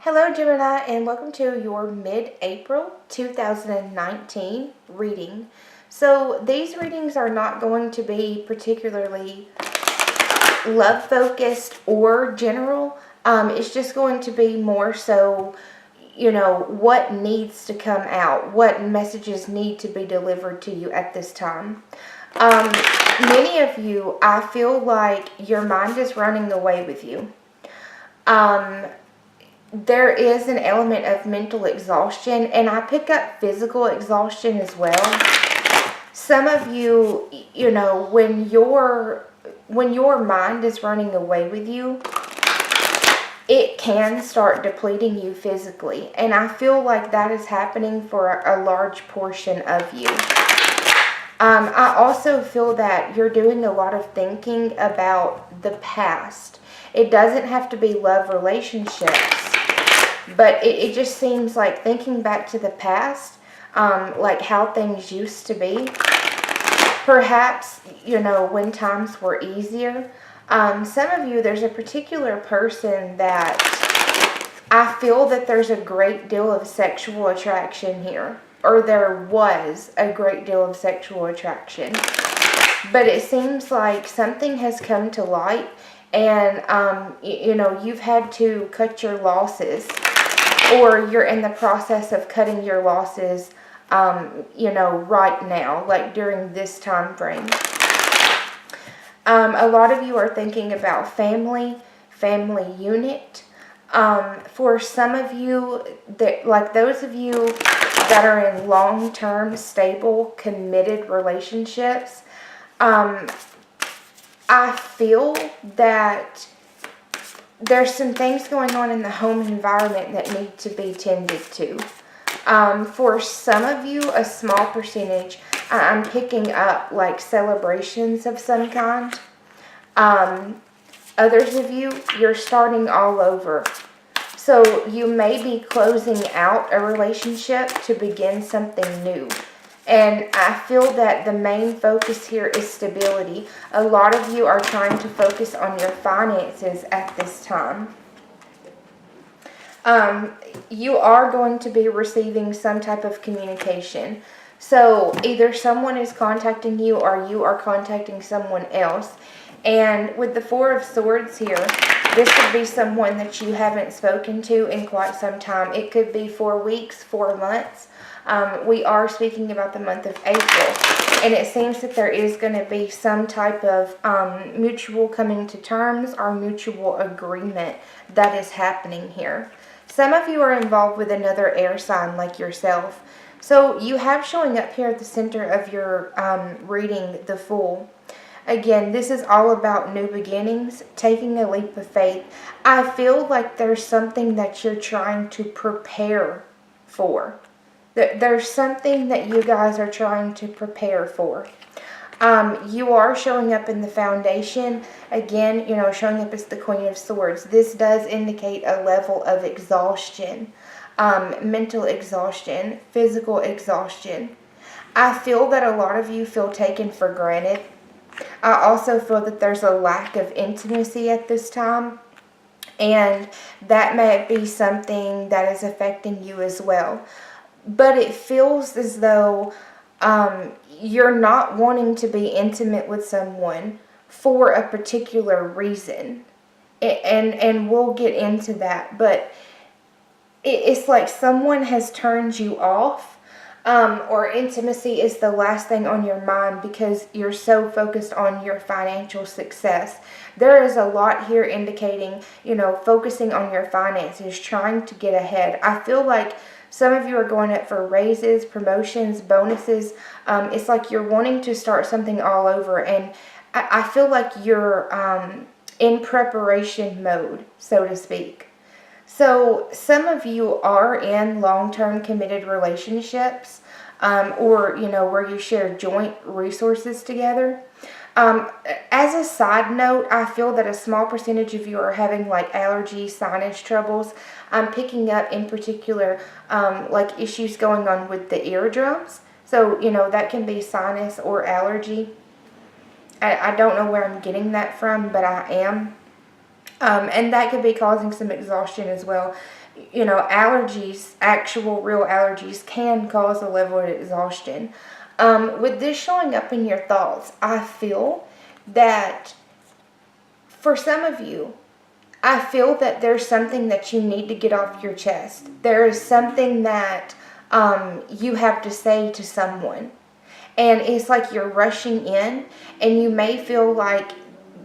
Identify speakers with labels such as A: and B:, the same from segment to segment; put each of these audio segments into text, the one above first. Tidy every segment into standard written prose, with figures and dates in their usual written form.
A: Hello Gemini, and welcome to your mid-April 2019 reading. So these readings are not going to be particularly love focused or general. It's just going to be more so, what needs to come out, what messages need to be delivered to you at this time. Many of you, I feel like your mind is running away with you. There is an element of mental exhaustion, and I pick up physical exhaustion as well. Some of you, when your mind is running away with you, it can start depleting you physically. And I feel like that is happening for a large portion of you. I also feel that you're doing a lot of thinking about the past. It doesn't have to be love relationships. But it just seems like thinking back to the past, like how things used to be. Perhaps, when times were easier. Some of you, there's a particular person that I feel that there's a great deal of sexual attraction here. Or there was a great deal of sexual attraction. But it seems like something has come to light and, you've had to cut your losses. Or you're in the process of cutting your losses, right now, like during this time frame. A lot of you are thinking about family unit. For some of you, like those of you that are in long-term, stable, committed relationships, I feel that there's some things going on in the home environment that need to be tended to. For some of you, a small percentage, I'm picking up like celebrations of some kind. Others of you, you're starting all over. So you may be closing out a relationship to begin something new. And I feel that the main focus here is stability. A lot of you are trying to focus on your finances at this time. You are going to be receiving some type of communication. So either someone is contacting you or you are contacting someone else. And with the Four of Swords here, this could be someone that you haven't spoken to in quite some time. It could be 4 weeks, 4 months. We are speaking about the month of April, and it seems that there is going to be some type of mutual coming to terms or mutual agreement that is happening here. Some of you are involved with another air sign like yourself. So you have showing up here at the center of your reading the Fool. Again, this is all about new beginnings, taking a leap of faith. I feel like there's something that you're trying to prepare for. There's something that you guys are trying to prepare for. You are showing up in the foundation. Again, showing up as the Queen of Swords. This does indicate a level of exhaustion. Mental exhaustion. Physical exhaustion. I feel that a lot of you feel taken for granted. I also feel that there's a lack of intimacy at this time. And that may be something that is affecting you as well. But it feels as though you're not wanting to be intimate with someone for a particular reason. And we'll get into that. But it's like someone has turned you off. Or intimacy is the last thing on your mind because you're so focused on your financial success. There is a lot here indicating, focusing on your finances, trying to get ahead. I feel like some of you are going up for raises, promotions, bonuses. It's like you're wanting to start something all over. And I feel like you're in preparation mode, so to speak. So some of you are in long-term committed relationships or, where you share joint resources together. As a side note, I feel that a small percentage of you are having like allergy, sinus troubles. I'm picking up in particular like issues going on with the eardrums. So, that can be sinus or allergy. I don't know where I'm getting that from, but I am. And that could be causing some exhaustion as well. You know, allergies, actual real allergies, can cause a level of exhaustion. With this showing up in your thoughts, I feel that for some of you, I feel that there's something that you need to get off your chest. There is something that you have to say to someone. And it's like you're rushing in, and you may feel like,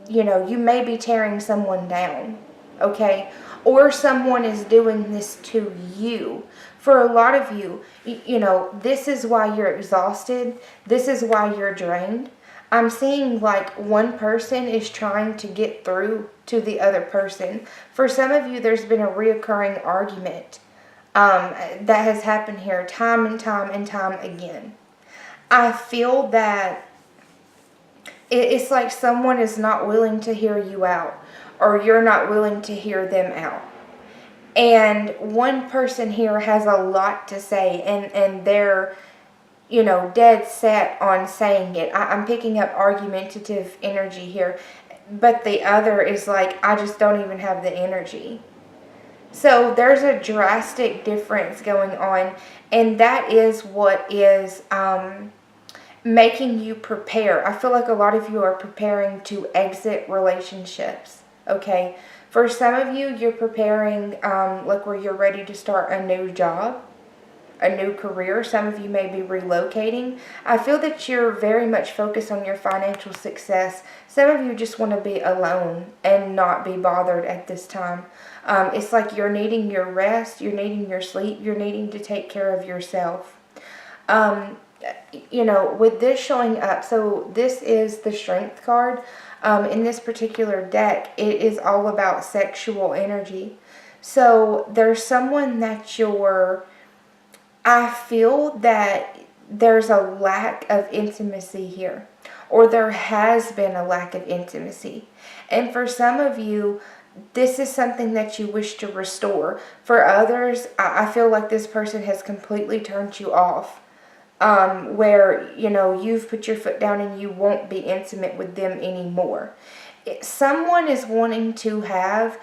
A: you know, you may be tearing someone down, okay? Or someone is doing this to you. For a lot of you, you know, this is why you're exhausted. This is why you're drained. I'm seeing like one person is trying to get through to the other person. For some of you, there's been a reoccurring argument that has happened here time and time and time again. I feel that it's like someone is not willing to hear you out, or you're not willing to hear them out. And one person here has a lot to say, and they're, you know, dead set on saying it. I'm picking up argumentative energy here, but the other is like, I just don't even have the energy. So there's a drastic difference going on, and that is what is making you prepare. I feel like a lot of you are preparing to exit relationships, okay? For some of you, you're preparing like where you're ready to start a new job, a new career. Some of you may be relocating. I feel that you're very much focused on your financial success. Some of you just want to be alone and not be bothered at this time. It's like you're needing your rest, you're needing your sleep, you're needing to take care of yourself. You know, with this showing up, so this is the Strength card. In this particular deck, it is all about sexual energy. So there's someone that I feel that there's a lack of intimacy here, or there has been a lack of intimacy. And for some of you, this is something that you wish to restore. For others, I feel like this person has completely turned you off. Where, you know, you've put your foot down and you won't be intimate with them anymore. Someone is wanting to have,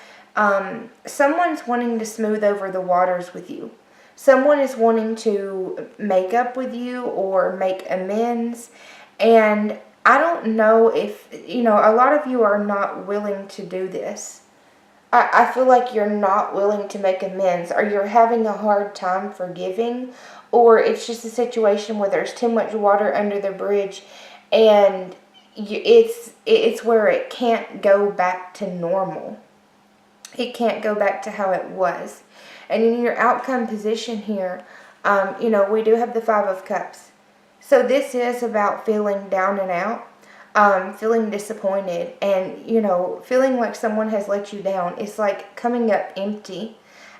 A: someone's wanting to smooth over the waters with you. Someone is wanting to make up with you or make amends. And I don't know if, you know, a lot of you are not willing to do this. I feel like you're not willing to make amends, or you're having a hard time forgiving, or it's just a situation where there's too much water under the bridge, and it's where it can't go back to normal. It can't go back to how it was. And in your outcome position here, you know, we do have the Five of Cups. So this is about feeling down and out. Feeling disappointed, and, you know, feeling like someone has let you down. It's like coming up empty.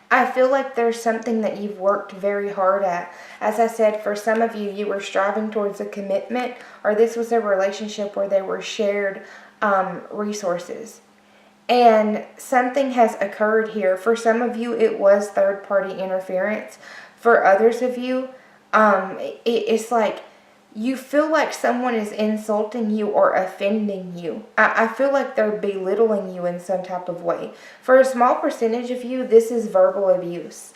A: I feel like there's something that you've worked very hard at. As I said, for some of you, you were striving towards a commitment, or this was a relationship where there were shared resources. And something has occurred here. For some of you, it was third-party interference. For others of you, it's like you feel like someone is insulting you or offending you. I feel like they're belittling you in some type of way. For a small percentage of you, this is verbal abuse.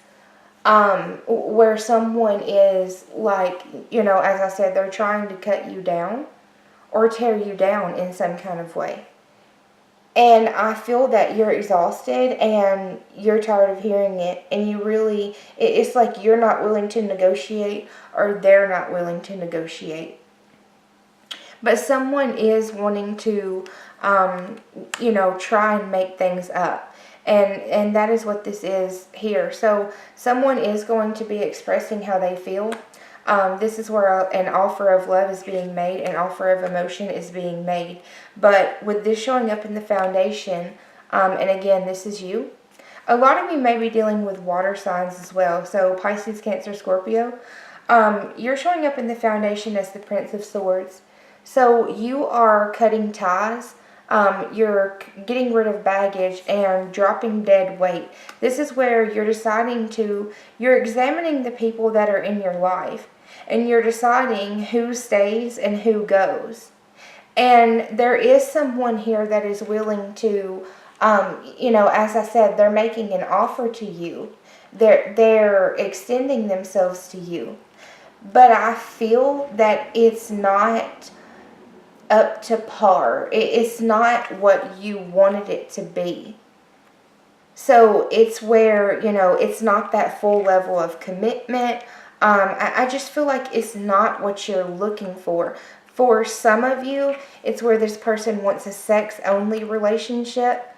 A: Where someone is like, you know, as I said, they're trying to cut you down or tear you down in some kind of way. And I feel that you're exhausted and you're tired of hearing it, and you really, it's like you're not willing to negotiate, or they're not willing to negotiate. But someone is wanting to, you know, try and make things up. And that is what this is here. So someone is going to be expressing how they feel. This is where an offer of love is being made, an offer of emotion is being made. But with this showing up in the foundation, and again, this is you. A lot of you may be dealing with water signs as well. So Pisces, Cancer, Scorpio. You're showing up in the foundation as the Prince of Swords. So you are cutting ties. You're getting rid of baggage and dropping dead weight. This is where you're you're examining the people that are in your life, and you're deciding who stays and who goes. And there is someone here that is willing to As I said, they're making an offer to you. They're extending themselves to you. But I feel that it's not up to par. It's not what you wanted it to be. So it's where, it's not that full level of commitment. I just feel like it's not what you're looking for. For some of you, it's where this person wants a sex-only relationship,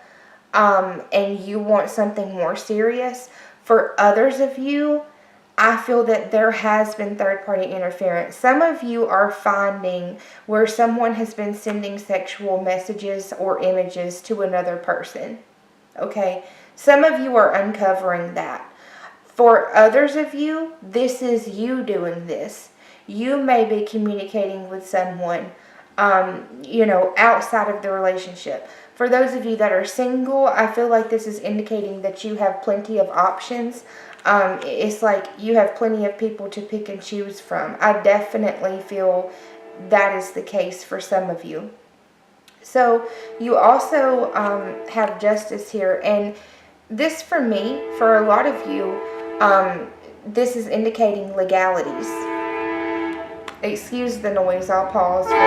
A: and you want something more serious. For others of you, I feel that there has been third-party interference. Some of you are finding where someone has been sending sexual messages or images to another person. Okay? Some of you are uncovering that. For others of you, this is you doing this. You may be communicating with someone, outside of the relationship. For those of you that are single, I feel like this is indicating that you have plenty of options. It's like you have plenty of people to pick and choose from. I definitely feel that is the case for some of you. So you also have justice here. And this, for me, for a lot of you, this is indicating legalities. Excuse the noise. I'll pause for a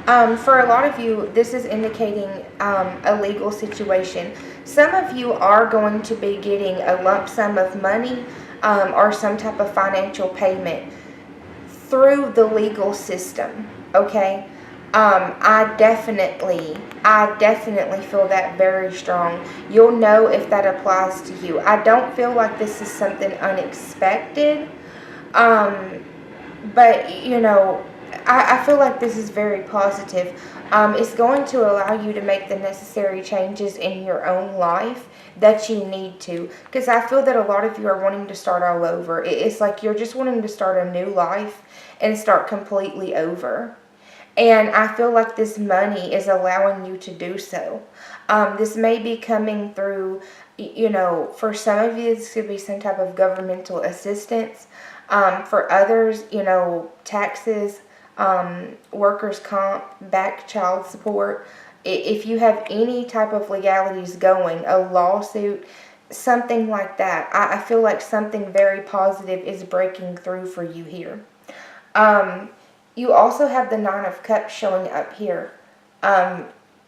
A: moment. For a lot of you, this is indicating a legal situation. Some of you are going to be getting a lump sum of money or some type of financial payment through the legal system, okay? I definitely feel that very strong. You'll know if that applies to you. I don't feel like this is something unexpected, but I feel like this is very positive. It's going to allow you to make the necessary changes in your own life that you need to. Because I feel that a lot of you are wanting to start all over. It's like you're just wanting to start a new life and start completely over. And I feel like this money is allowing you to do so. This may be coming through, for some of you, this could be some type of governmental assistance. For others, taxes, workers' comp, back child support. If you have any type of legalities going, a lawsuit, something like that, I feel like something very positive is breaking through for you here. You also have the Nine of Cups showing up here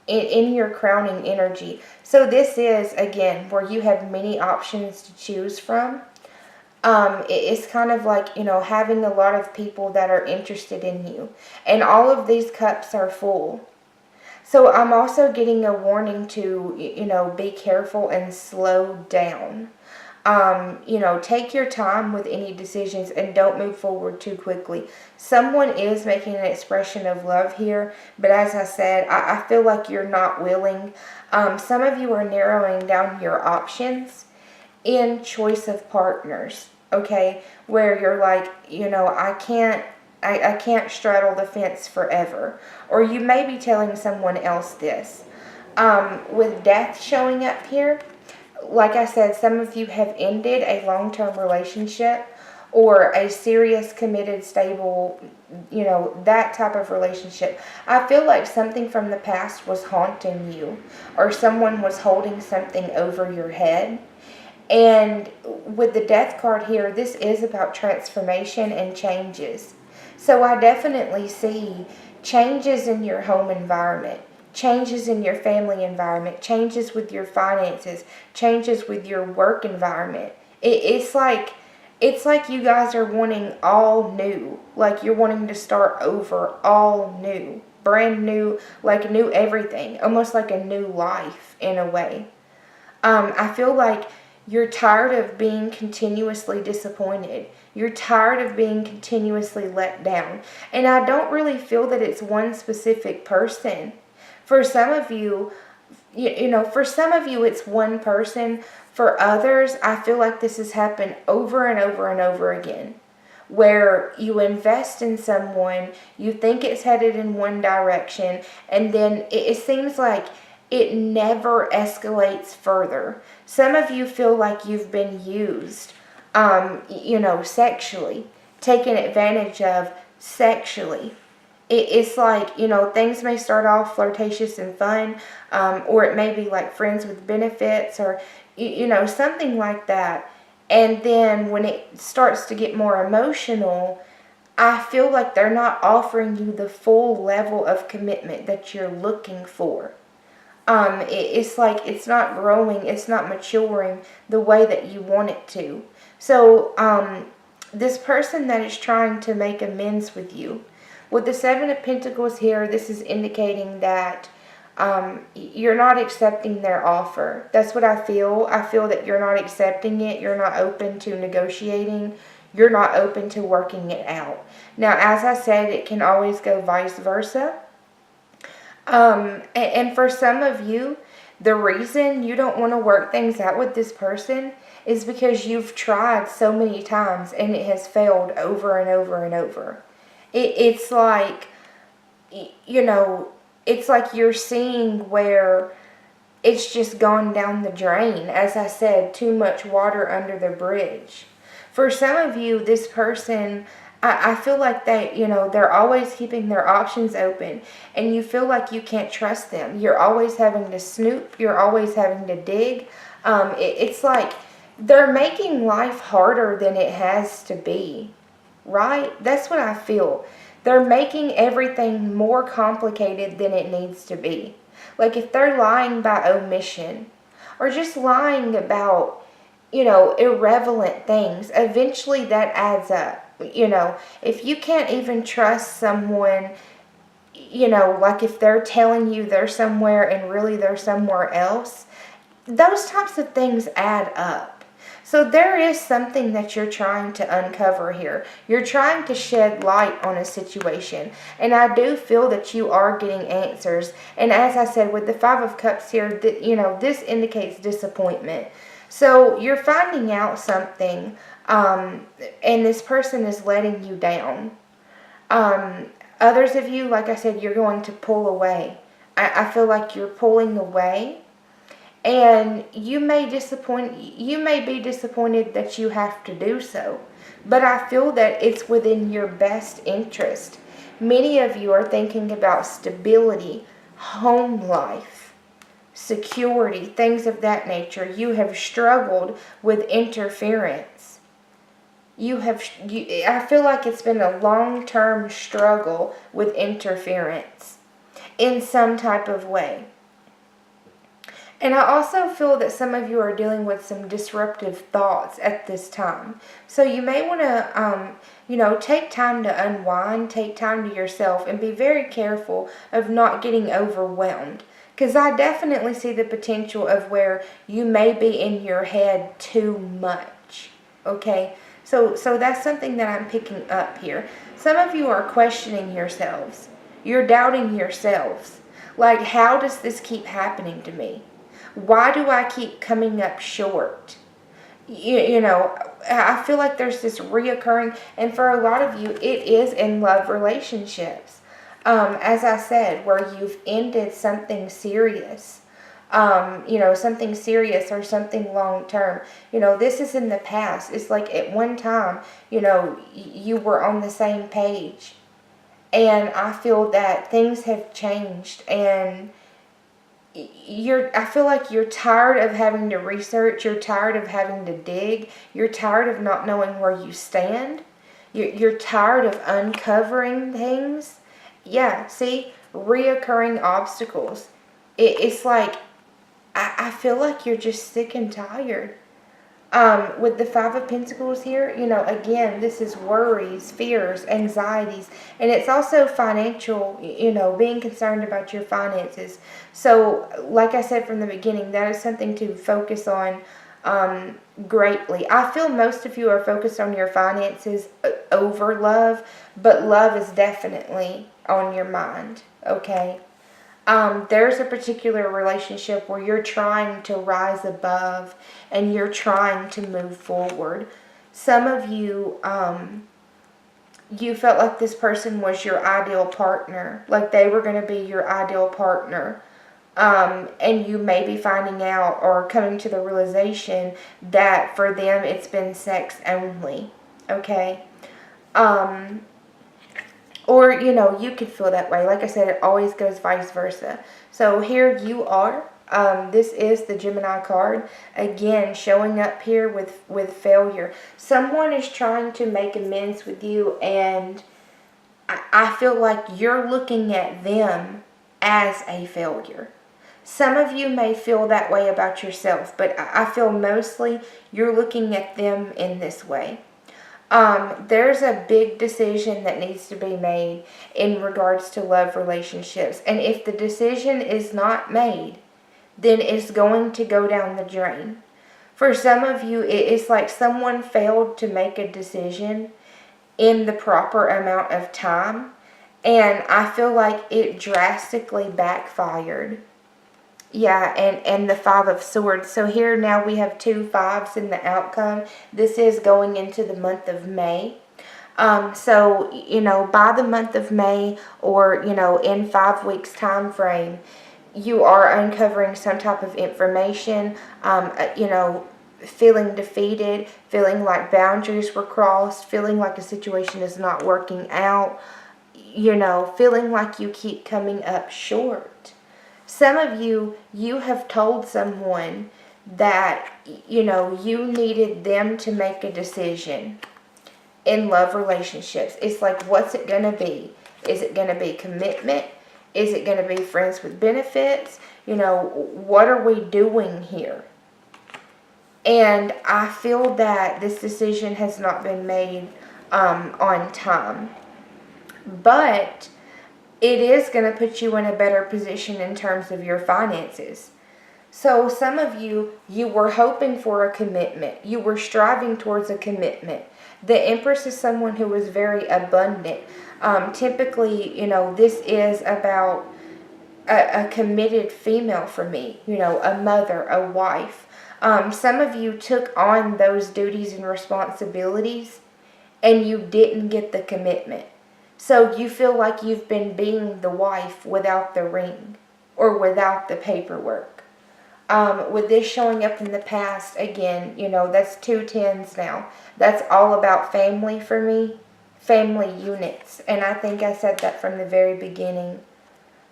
A: in your crowning energy. So this is, again, where you have many options to choose from. It's kind of like, having a lot of people that are interested in you. And all of these cups are full. So I'm also getting a warning to, be careful and slow down. Take your time with any decisions and don't move forward too quickly. Someone is making an expression of love here, but as I said, I feel like you're not willing. Some of you are narrowing down your options in choice of partners, okay? Where you're like, I can't straddle the fence forever. Or you may be telling someone else this. With death showing up here, like I said, some of you have ended a long-term relationship or a serious, committed, stable, that type of relationship. I feel like something from the past was haunting you, or someone was holding something over your head. And with the death card here, this is about transformation and changes. So I definitely see changes in your home environment, changes in your family environment, changes with your finances, changes with your work environment. It's like you guys are wanting all new. Like you're wanting to start over all new, brand new, like new everything, almost like a new life in a way. I feel like you're tired of being continuously disappointed. You're tired of being continuously let down. And I don't really feel that it's one specific person. For some of you, it's one person. For others, I feel like this has happened over and over and over again. Where you invest in someone, you think it's headed in one direction, and then it seems like it never escalates further. Some of you feel like you've been used, sexually, taken advantage of sexually. It's like, things may start off flirtatious and fun, or it may be like friends with benefits, or, something like that. And then when it starts to get more emotional, I feel like they're not offering you the full level of commitment that you're looking for. It's like it's not growing, it's not maturing the way that you want it to. So, this person that is trying to make amends with you, with the Seven of Pentacles here, this is indicating that you're not accepting their offer. That's what I feel. I feel that you're not accepting it. You're not open to negotiating. You're not open to working it out. Now, as I said, it can always go vice versa. And for some of you, the reason you don't want to work things out with this person is because you've tried so many times and it has failed over and over and over. It's like, it's like you're seeing where it's just gone down the drain. As I said, too much water under the bridge. For some of you, this person, I feel like they're always keeping their options open, and you feel like you can't trust them. You're always having to snoop. You're always having to dig. It's like they're making life harder than it has to be, right? That's what I feel. They're making everything more complicated than it needs to be. Like if they're lying by omission, or just lying about, irrelevant things, eventually that adds up. If you can't even trust someone, like if they're telling you they're somewhere and really they're somewhere else, those types of things add up. So there is something that you're trying to uncover here. You're trying to shed light on a situation. And I do feel that you are getting answers. And as I said, with the Five of Cups here, this indicates disappointment. So you're finding out something, and this person is letting you down. Others of you, like I said, you're going to pull away. I feel like you're pulling away, and you may be disappointed that you have to do so, but I feel that it's within your best interest. Many of you are thinking about stability, home life, security, things of that nature. You have struggled with interference. I feel like it's been a long-term struggle with interference in some type of way. And I also feel that some of you are dealing with some disruptive thoughts at this time. So you may want to, take time to unwind, take time to yourself, and be very careful of not getting overwhelmed. Because I definitely see the potential of where you may be in your head too much. Okay? So that's something that I'm picking up here. Some of you are questioning yourselves. You're doubting yourselves. Like, how does this keep happening to me? Why do I keep coming up short? I feel like there's this reoccurring, and for a lot of you, it is in love relationships. As I said, where you've ended something serious, something serious or something long term. This is in the past. It's like at one time, you were on the same page, and I feel that things have changed, and I feel like you're tired of having to research, you're tired of having to dig, you're tired of not knowing where you stand, you're tired of uncovering things. Yeah, see, reoccurring obstacles. It's like, I feel like you're just sick and tired. With the Five of Pentacles here, again, this is worries, fears, anxieties, and it's also financial, being concerned about your finances. So, like I said from the beginning, that is something to focus on greatly. I feel most of you are focused on your finances over love, but love is definitely on your mind, okay? There's a particular relationship where you're trying to rise above and you're trying to move forward. Some of you, you felt like this person was your ideal partner, like they were going to be your ideal partner. And you may be finding out or coming to the realization that for them it's been sex only, okay? Or, you could feel that way. Like I said, it always goes vice versa. So here you are. This is the Gemini card. Again, showing up here with failure. Someone is trying to make amends with you, and I feel like you're looking at them as a failure. Some of you may feel that way about yourself, but I feel mostly you're looking at them in this way. There's a big decision that needs to be made in regards to love relationships. And if the decision is not made, then it's going to go down the drain. For some of you, it's like someone failed to make a decision in the proper amount of time. And I feel like it drastically backfired. Yeah, and the Five of Swords. So here now we have 2 5s in the outcome. This is going into the month of May. So, by the month of May, or, in 5 weeks time frame, you are uncovering some type of information, feeling defeated, feeling like boundaries were crossed, feeling like a situation is not working out, feeling like you keep coming up short. Some of you have told someone that, you needed them to make a decision in love relationships. It's like, what's it going to be? Is it going to be commitment? Is it going to be friends with benefits? What are we doing here? And I feel that this decision has not been made on time. But it is going to put you in a better position in terms of your finances. So some of you were hoping for a commitment. You were striving towards a commitment. The Empress is someone who is very abundant. Typically, this is about a committed female for me. A mother, a wife. Some of you took on those duties and responsibilities, and you didn't get the commitment. So you feel like you've been being the wife without the ring or without the paperwork. With this showing up in the past, again, that's 2 10s now. That's all about family for me, family units. And I think I said that from the very beginning.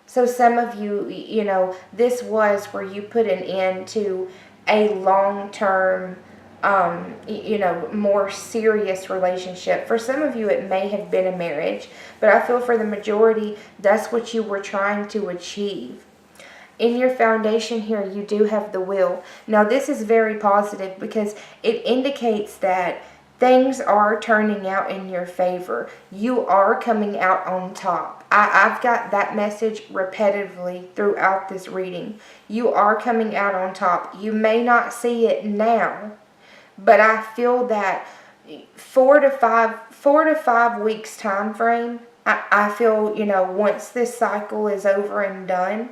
A: So some of you, this was where you put an end to a long-term more serious relationship. For some of you, it may have been a marriage, but I feel for the majority, that's what you were trying to achieve. In your foundation here, you do have the Wheel. Now, this is very positive because it indicates that things are turning out in your favor. You are coming out on top. I've got that message repetitively throughout this reading. You are coming out on top. You may not see it now, but I feel that 4 to 5 weeks time frame, I feel, once this cycle is over and done,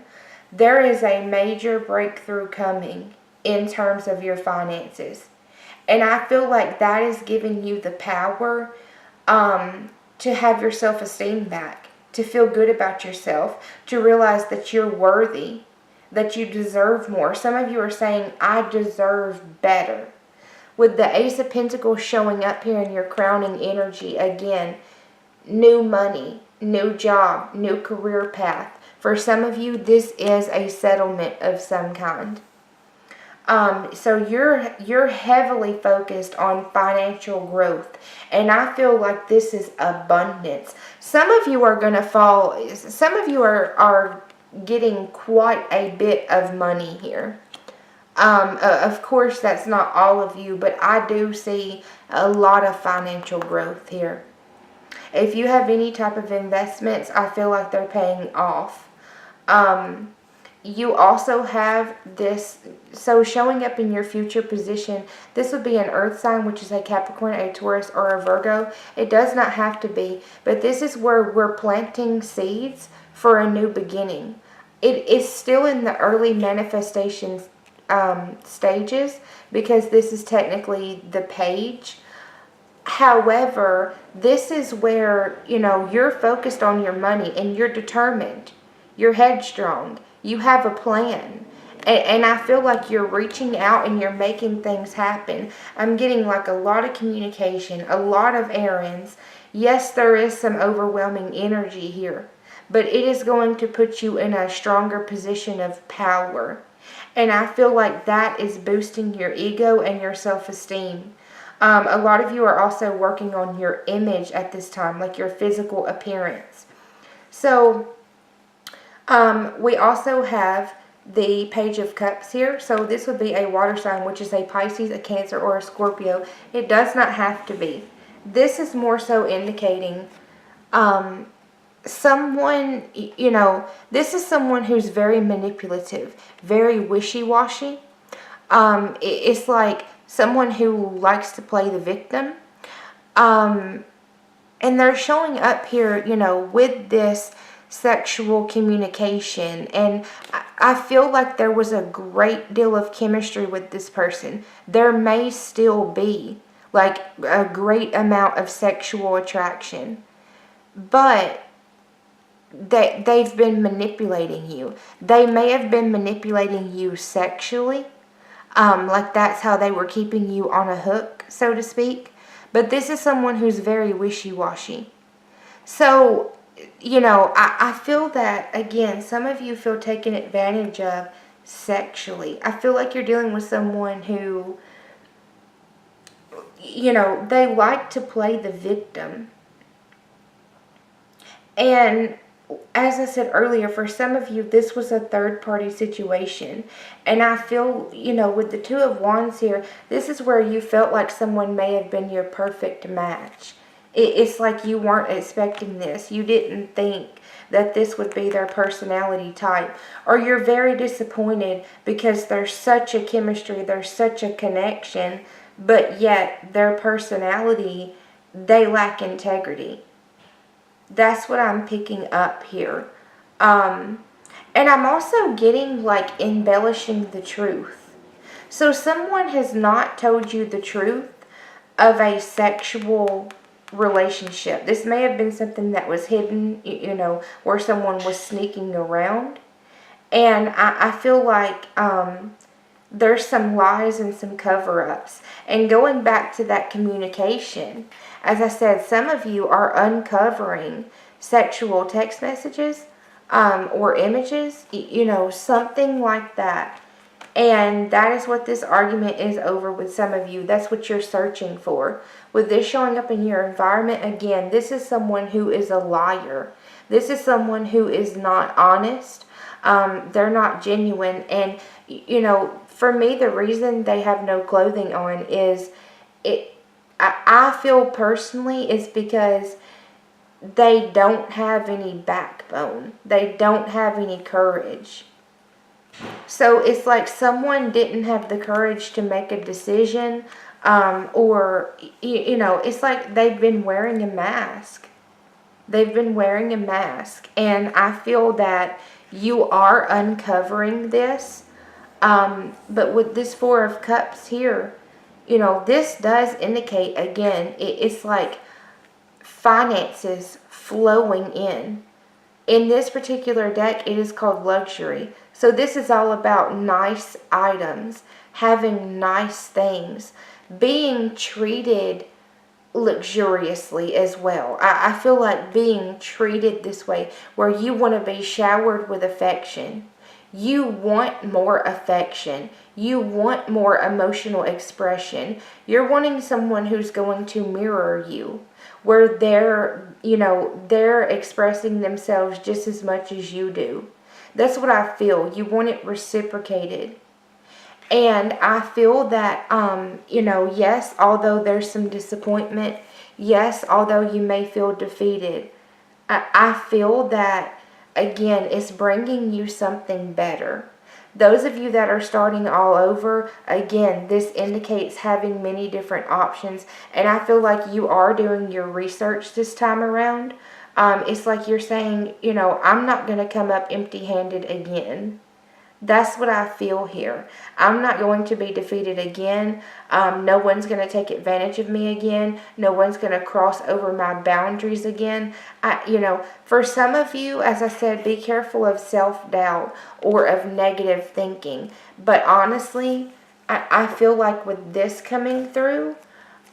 A: there is a major breakthrough coming in terms of your finances. And I feel like that is giving you the power to have your self-esteem back, to feel good about yourself, to realize that you're worthy, that you deserve more. Some of you are saying, I deserve better. With the Ace of Pentacles showing up here in your crowning energy, again, new money, new job, new career path. For some of you, this is a settlement of some kind. So you're heavily focused on financial growth, and I feel like this is abundance. Some of you are going to fall. Some of you are getting quite a bit of money here. Of course, that's not all of you, but I do see a lot of financial growth here. If you have any type of investments, I feel like they're paying off. You also have this, so showing up in your future position, this would be an earth sign, which is a Capricorn, a Taurus, or a Virgo. It does not have to be, but this is where we're planting seeds for a new beginning. It is still in the early manifestation stages, because this is technically the page. However, this is where, you're focused on your money and you're determined. You're headstrong. You have a plan. And I feel like you're reaching out and you're making things happen. I'm getting like a lot of communication, a lot of errands. Yes, there is some overwhelming energy here, but it is going to put you in a stronger position of power. And I feel like that is boosting your ego and your self-esteem. A lot of you are also working on your image at this time, like your physical appearance. So, we also have the Page of Cups here. So this would be a water sign, which is a Pisces, a Cancer, or a Scorpio. It does not have to be. This is more so indicating someone, this is someone who's very manipulative, very wishy-washy. It's like someone who likes to play the victim. And they're showing up here, with this sexual communication. And I feel like there was a great deal of chemistry with this person. There may still be, like, a great amount of sexual attraction. But they've been manipulating you. They may have been manipulating you sexually. Like that's how they were keeping you on a hook, so to speak. But this is someone who's very wishy-washy. So, I feel that, again, some of you feel taken advantage of sexually. I feel like you're dealing with someone who, they like to play the victim. And as I said earlier, for some of you, this was a third-party situation. And I feel, with the Two of Wands here, this is where you felt like someone may have been your perfect match. It's like you weren't expecting this. You didn't think that this would be their personality type. Or you're very disappointed because there's such a chemistry, there's such a connection, but yet their personality, they lack integrity. That's what I'm picking up here. And I'm also getting, like, embellishing the truth. So someone has not told you the truth of a sexual relationship. This may have been something that was hidden, where someone was sneaking around. And I feel like there's some lies and some cover-ups. And going back to that communication, as I said, some of you are uncovering sexual text messages or images, something like that. And that is what this argument is over with some of you. That's what you're searching for. With this showing up in your environment, again, this is someone who is a liar. This is someone who is not honest. They're not genuine. And, for me, the reason they have no clothing on is, I feel personally, is because they don't have any backbone. They don't have any courage. So it's like someone didn't have the courage to make a decision, or, it's like they've been wearing a mask. They've been wearing a mask. And I feel that you are uncovering this. But with this Four of Cups here, this does indicate, again, it's like finances flowing in. In this particular deck, it is called luxury. So this is all about nice items, having nice things, being treated luxuriously as well. I feel like being treated this way, where you want to be showered with affection. You want more affection. You want more emotional expression. You're wanting someone who's going to mirror you, where they're expressing themselves just as much as you do. That's what I feel. You want it reciprocated. And I feel that, yes, although there's some disappointment, yes, although you may feel defeated, I feel that, again, it's bringing you something better. Those of you that are starting all over, again, this indicates having many different options. And I feel like you are doing your research this time around. It's like you're saying, I'm not going to come up empty-handed again. That's what I feel here. I'm not going to be defeated again. No one's going to take advantage of me again. No one's going to cross over my boundaries again. For some of you, as I said, be careful of self-doubt or of negative thinking. But honestly, I feel like with this coming through,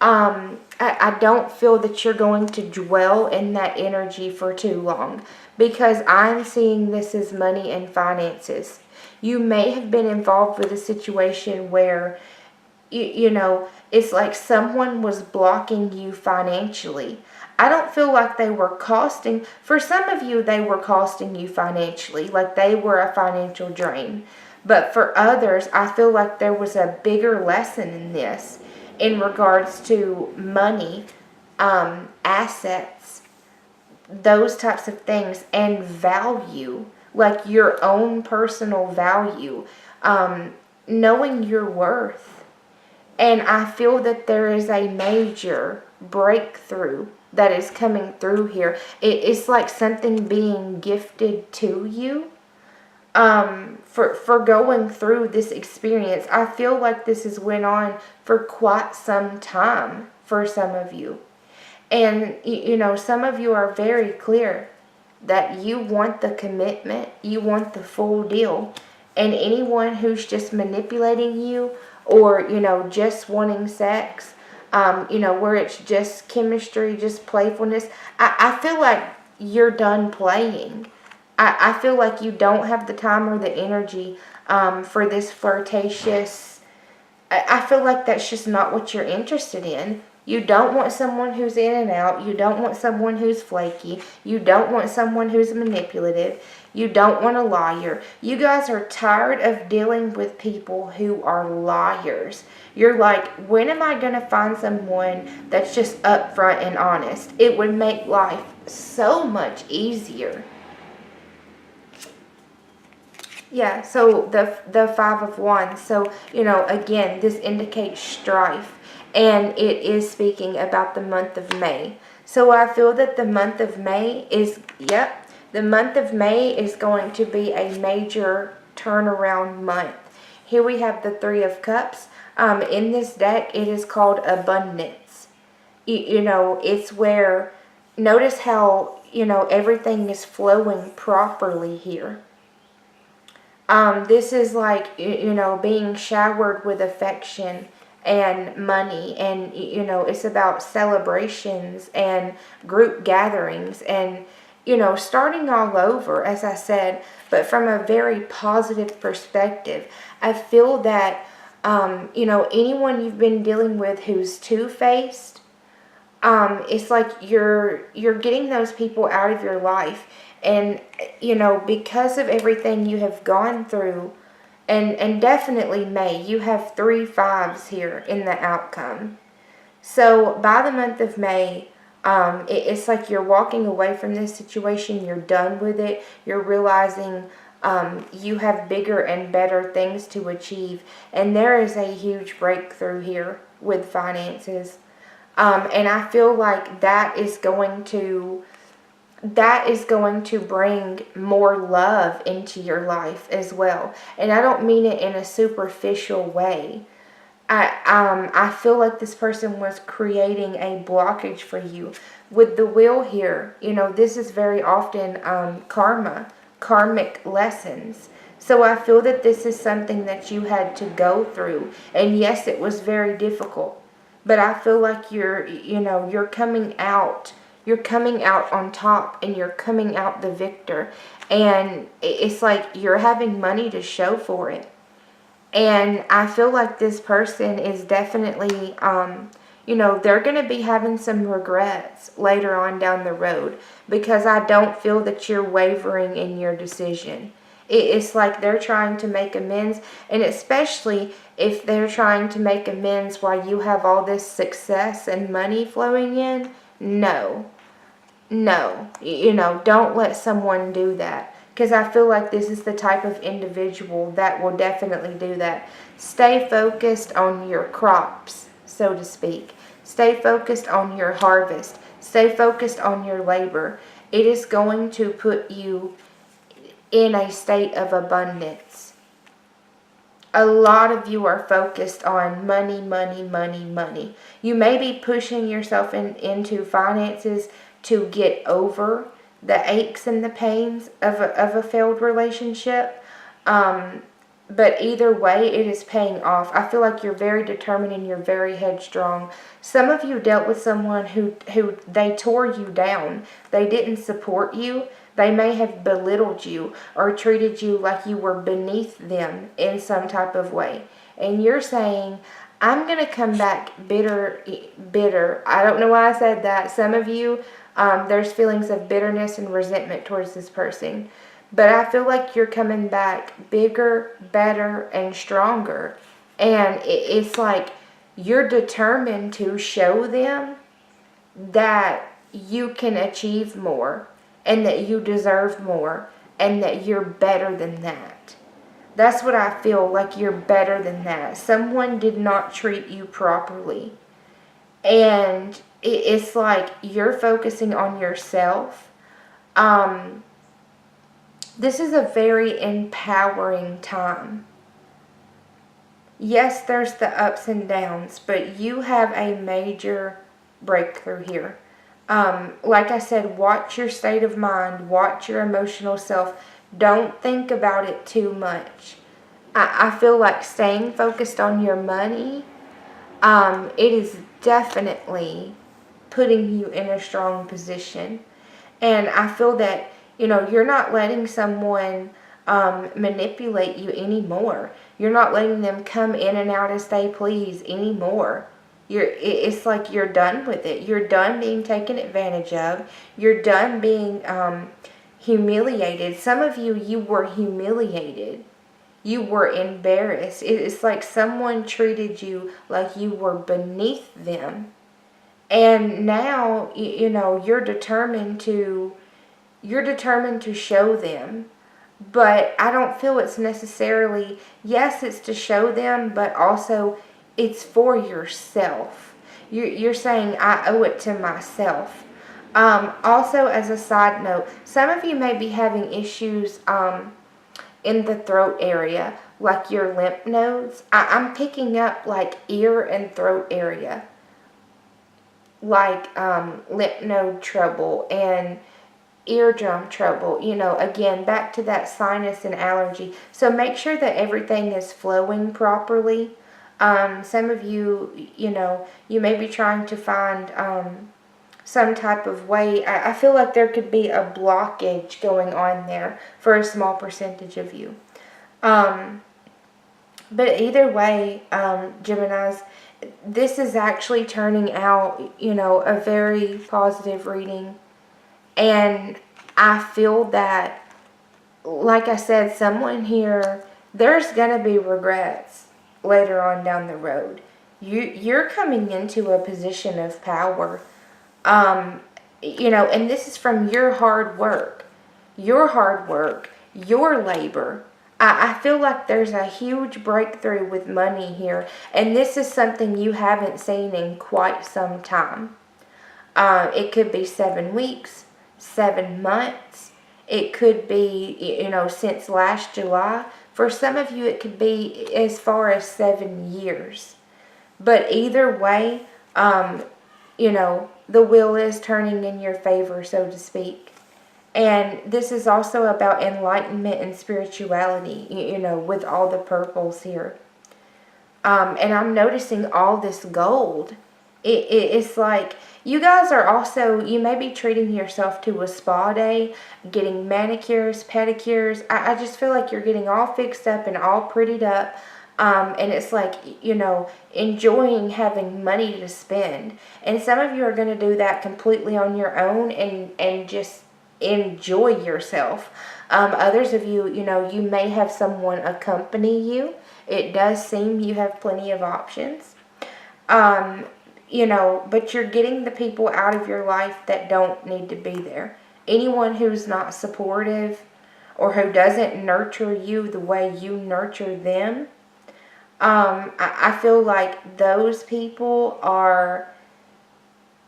A: I don't feel that you're going to dwell in that energy for too long, because I'm seeing this as money and finances. You may have been involved with a situation where, it's like someone was blocking you financially. I don't feel like they were costing, for some of you, they were costing you financially, like they were a financial drain. But for others, I feel like there was a bigger lesson in this in regards to money, assets, those types of things, and value, like your own personal value, knowing your worth. And I feel that there is a major breakthrough that is coming through here. It's like something being gifted to you, for going through this experience. I feel like this has went on for quite some time for some of you. And, some of you are very clear that you want the commitment, you want the full deal. And anyone who's just manipulating you, or, just wanting sex, where it's just chemistry, just playfulness, I feel like you're done playing. I feel like you don't have the time or the energy for this flirtatious. I feel like that's just not what you're interested in. You don't want someone who's in and out. You don't want someone who's flaky. You don't want someone who's manipulative. You don't want a liar. You guys are tired of dealing with people who are liars. You're like, when am I going to find someone that's just upfront and honest? It would make life so much easier. Yeah, so the Five of Wands. So, again, this indicates strife. And it is speaking about the month of May. So I feel that the month of May is, the month of May is going to be a major turnaround month. Here we have the Three of Cups. In this deck, it is called abundance. It's where, notice how, everything is flowing properly here. This is like, being showered with affection and money, and it's about celebrations and group gatherings, and starting all over, as I said, but from a very positive perspective. I feel that anyone you've been dealing with who's two-faced, it's like you're getting those people out of your life, and because of everything you have gone through. And definitely May, you have 3 5s here in the outcome. So by the month of May, it's like you're walking away from this situation. You're done with it. You're realizing you have bigger and better things to achieve. And there is a huge breakthrough here with finances. And I feel like that is going to bring more love into your life as well. And I don't mean it in a superficial way. I feel like this person was creating a blockage for you. With the Wheel here, this is very often karmic lessons. So I feel that this is something that you had to go through. And yes, it was very difficult. But I feel like you're coming out. You're coming out on top, and you're coming out the victor. And it's like you're having money to show for it. And I feel like this person is definitely, they're going to be having some regrets later on down the road, because I don't feel that you're wavering in your decision. It's like they're trying to make amends, and especially if they're trying to make amends while you have all this success and money flowing in. No, don't let someone do that, because I feel like this is the type of individual that will definitely do that. Stay focused on your crops, so to speak. Stay focused on your harvest. Stay focused on your labor. It is going to put you in a state of abundance. A lot of you are focused on money, money, money, money. You may be pushing yourself into finances to get over the aches and the pains of a failed relationship. But either way, it is paying off. I feel like you're very determined and you're very headstrong. Some of you dealt with someone who they tore you down. They didn't support you. They may have belittled you or treated you like you were beneath them in some type of way. And you're saying, I'm going to come back bitter. I don't know why I said that. Some of you, there's feelings of bitterness and resentment towards this person. But I feel like you're coming back bigger, better, and stronger. And it's like you're determined to show them that you can achieve more and that you deserve more and that you're better than that. That's what I feel, like you're better than that. Someone did not treat you properly. And it's like you're focusing on yourself. This is a very empowering time. Yes, there's the ups and downs, but you have a major breakthrough here. Like I said, watch your state of mind, watch your emotional self. Don't think about it too much. I feel like staying focused on your money, it is definitely putting you in a strong position. And I feel that, you're not letting someone manipulate you anymore. You're not letting them come in and out as they please anymore. It's like you're done with it. You're done being taken advantage of. You're done being humiliated. Some of you were humiliated. You were embarrassed. It's like someone treated you like you were beneath them. And now, you're determined to show them. But I don't feel it's necessarily, yes, it's to show them, but also it's for yourself. You're saying, I owe it to myself. Also, as a side note, some of you may be having issues in the throat area, like your lymph nodes. I'm picking up like ear and throat area, like lymph node trouble and eardrum trouble, again, back to that sinus and allergy. So make sure that everything is flowing properly. Some of you, you may be trying to find some type of way. I feel like there could be a blockage going on there for a small percentage of you. But either way, Geminis, this is actually turning out, a very positive reading. And I feel that, like I said, someone here, there's going to be regrets later on down the road. You're coming into a position of power, and this is from your hard work, your labor. I feel like there's a huge breakthrough with money here, and this is something you haven't seen in quite some time. It could be 7 weeks. 7 months. It could be, since last July. For some of you, it could be as far as 7 years. But either way, the wheel is turning in your favor, so to speak. And this is also about enlightenment and spirituality, with all the purples here. And I'm noticing all this gold. It's like, you guys are also, you may be treating yourself to a spa day, getting manicures, pedicures. I just feel like you're getting all fixed up and all prettied up. And it's like, enjoying having money to spend. And some of you are going to do that completely on your own and just enjoy yourself. Others of you, you may have someone accompany you. It does seem you have plenty of options. But you're getting the people out of your life that don't need to be there. Anyone who's not supportive or who doesn't nurture you the way you nurture them, I feel like those people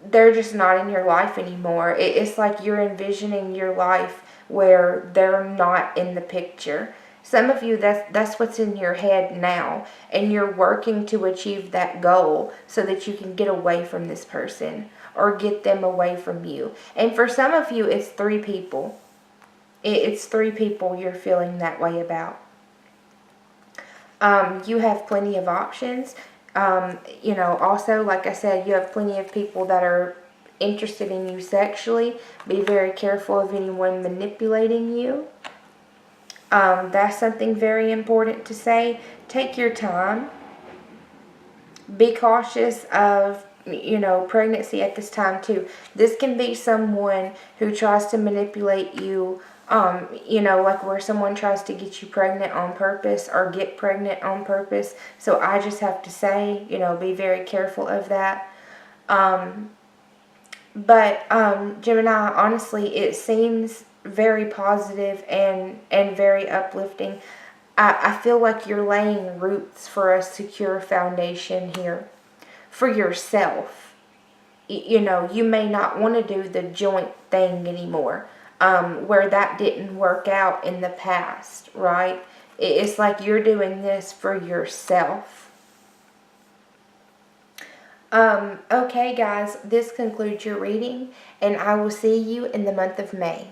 A: they're just not in your life anymore. It's like you're envisioning your life where they're not in the picture. Some of you, that's what's in your head now, and you're working to achieve that goal so that you can get away from this person or get them away from you. And for some of you, it's 3 people. It's 3 people you're feeling that way about. You have plenty of options. Also, like I said, you have plenty of people that are interested in you sexually. Be very careful of anyone manipulating you. That's something very important to say. Take your time. Be cautious of, pregnancy at this time too. This can be someone who tries to manipulate you, like where someone tries to get you pregnant on purpose or get pregnant on purpose. So I just have to say, be very careful of that. But Gemini, honestly, it seems very positive and very uplifting. I feel like you're laying roots for a secure foundation here for yourself. You may not want to do the joint thing anymore, where that didn't work out in the past, right? It's like you're doing this for yourself. Okay, guys, this concludes your reading, and I will see you in the month of May.